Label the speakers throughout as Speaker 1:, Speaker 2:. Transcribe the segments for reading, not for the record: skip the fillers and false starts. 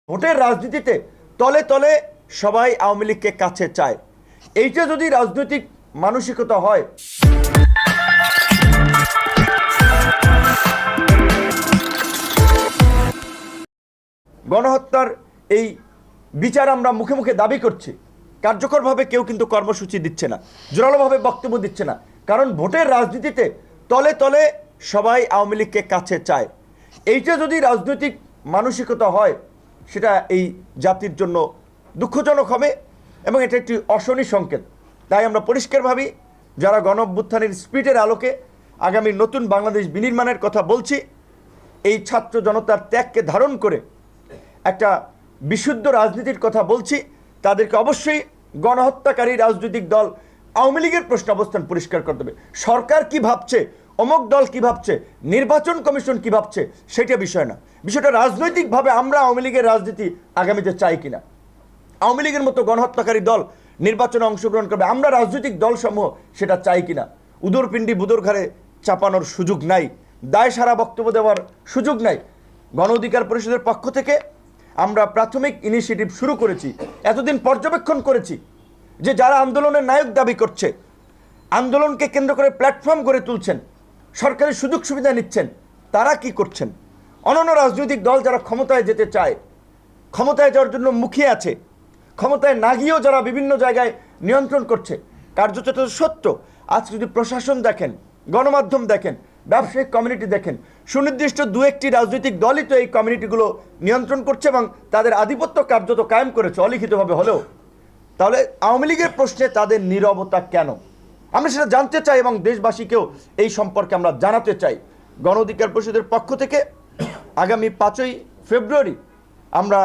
Speaker 1: ভোটের রাজনীতিতে তলে তলে সবাই আওয়ামী লীগকে কাছে চায়। এইটা যদি রাজনৈতিক মানসিকতা হয়, গণহত্যার এই বিচার আমরা মুখে মুখে দাবি করছি, কার্যকরভাবে কেউ কিন্তু কর্মসূচি দিচ্ছে না, জোরালোভাবে বক্তব্য দিচ্ছে না। কারণ ভোটের রাজনীতিতে তলে তলে সবাই আওয়ামী লীগকে কাছে চায়। এইটা যদি রাজনৈতিক মানসিকতা হয়, সেটা এই জাতির জন্য দুঃখজনক হবে এবং এটা একটি অশনি সংকেত। তাই আমরা পরিষ্কার ভাবি, যারা গণ অভ্যুত্থানের স্পিরিটের আলোকে আগামী নতুন বাংলাদেশ বিনির্মাণের কথা বলছি, এই ছাত্র জনতার ত্যাগকে ধারণ করে একটা বিশুদ্ধ রাজনীতির কথা বলছি, তাদেরকে অবশ্যই গণহত্যাকারী রাজনৈতিক দল আওয়ামী লীগের প্রশ্ন অবস্থান পরিষ্কার করতে হবে। সরকার কি ভাবছে, অমুক দল কি ভাবছে, নির্বাচন কমিশন কি ভাবছে, সেটা বিষয় না। বিষয়টা রাজনৈতিকভাবে আমরা আওয়ামী লীগের রাজনীতি আগামীতে চাই কিনা, আওয়ামী লীগের মতো গণহত্যাকারী দল নির্বাচনে অংশগ্রহণ করবে, আমরা রাজনৈতিক দলসমূহ সেটা চাই কিনা। উদরপিণ্ডি বুদর ঘাড়ে চাপানোর সুযোগ নাই, দায় সারা বক্তব্য দেওয়ার সুযোগ নাই। গণ অধিকার পরিষদের পক্ষ থেকে আমরা প্রাথমিক ইনিশিয়েটিভ শুরু করেছি। এতদিন পর্যবেক্ষণ করেছি যে যারা আন্দোলনের নায়ক দাবি করছে, আন্দোলনকে কেন্দ্র করে প্ল্যাটফর্ম গড়ে তুলছেন, সরকারি সুযোগ সুবিধা নিচ্ছেন, তারা কি করছেন। অন্যান্য রাজনৈতিক দল যারা ক্ষমতায় যেতে চায়, ক্ষমতায় যাওয়ার জন্য মুখিয়ে আছে, ক্ষমতায় না গিয়েও যারা বিভিন্ন জায়গায় নিয়ন্ত্রণ করছে, কার্যত সত্য। আজকে যদি প্রশাসন দেখেন, গণমাধ্যম দেখেন, ব্যবসায়িক কমিউনিটি দেখেন, সুনির্দিষ্ট দু একটি রাজনৈতিক দলই তো এই কমিউনিটিগুলো নিয়ন্ত্রণ করছে এবং তাদের আধিপত্য কার্যত কায়েম করেছে অলিখিতভাবে হলেও। তাহলে আওয়ামী লীগের প্রশ্নে তাদের নীরবতা কেন, আমরা সেটা জানতে চাই এবং দেশবাসীকেও এই সম্পর্কে আমরা জানাতে চাই। গণ অধিকার পরিষদের পক্ষ থেকে আগামী 5ই ফেব্রুয়ারি আমরা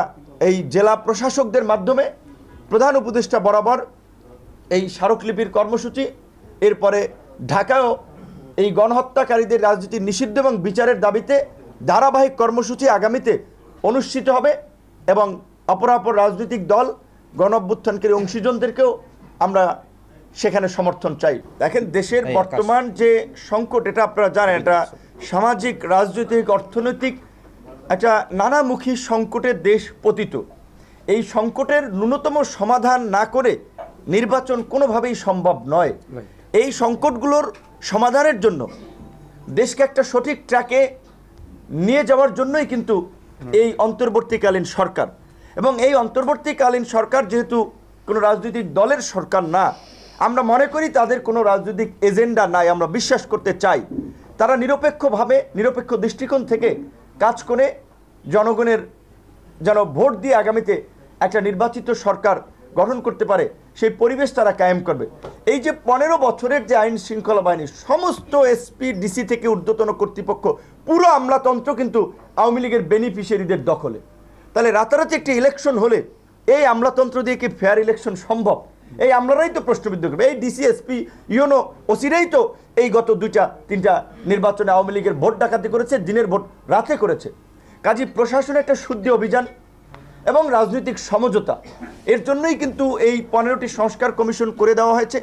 Speaker 1: এই জেলা প্রশাসকদের মাধ্যমে প্রধান উপদেষ্টা বরাবর এই স্মারকলিপির কর্মসূচি, এরপরে ঢাকায়ও এই গণহত্যাকারীদের রাজনীতি নিষিদ্ধ এবং বিচারের দাবিতে ধারাবাহিক কর্মসূচি আগামীতে অনুষ্ঠিত হবে এবং অপরাপর রাজনৈতিক দল গণ অভ্যুত্থানকারী অংশীজনদেরকেও আমরা সেখানে সমর্থন চাই। দেখেন, দেশের বর্তমান যে সংকট, এটা আপনারা জানেন, এটা সামাজিক, রাজনৈতিক, অর্থনৈতিক একটা নানামুখী সংকটে দেশ পতিত। এই সংকটের ন্যূনতম সমাধান না করে নির্বাচন কোনোভাবেই সম্ভব নয়। এই সংকটগুলোর সমাধানের জন্য দেশকে একটা সঠিক ট্র্যাকে নিয়ে যাওয়ার জন্যই কিন্তু এই অন্তর্বর্তীকালীন সরকার। এবং এই অন্তর্বর্তীকালীন সরকার যেহেতু কোনো রাজনৈতিক দলের সরকার না, আমরা মনে করি তাদের কোনো রাজনৈতিক এজেন্ডা নাই, আমরা বিশ্বাস করতে চাই তারা নিরপেক্ষভাবে, নিরপেক্ষ দৃষ্টিকোণ থেকে কাজ করে জনগণের যেন ভোট দিয়ে আগামীতে একটা নির্বাচিত সরকার গঠন করতে পারে, সেই পরিবেশ তারা কায়েম করবে। এই যে 15 বছরের যে আইন শৃঙ্খলা বাহিনী, সমস্ত এসপি ডিসি থেকে ঊর্ধ্বতন কর্তৃপক্ষ, পুরো আমলাতন্ত্র কিন্তু আওয়ামী লীগের বেনিফিশিয়ারিদের দখলে। তাহলে রাতারাতি একটি ইলেকশন হলে এই আমলাতন্ত্র দিয়ে কি ফেয়ার ইলেকশন সম্ভব? এই আমলারাই তো প্রশ্নবিদ্ধ করবে। এই ডিসি, এসপি, ইউনো, ওসিরাই তো এই গত 2-3টা নির্বাচনে আওয়ামী লীগের ভোট ডাকাতি করেছে, দিনের ভোট রাতে করেছে। কাজী প্রশাসনের একটা শুদ্ধি অভিযান এবং রাজনৈতিক সমঝোতা, এর জন্যই কিন্তু এই 15টি সংস্কার কমিশন করে দেওয়া হয়েছে।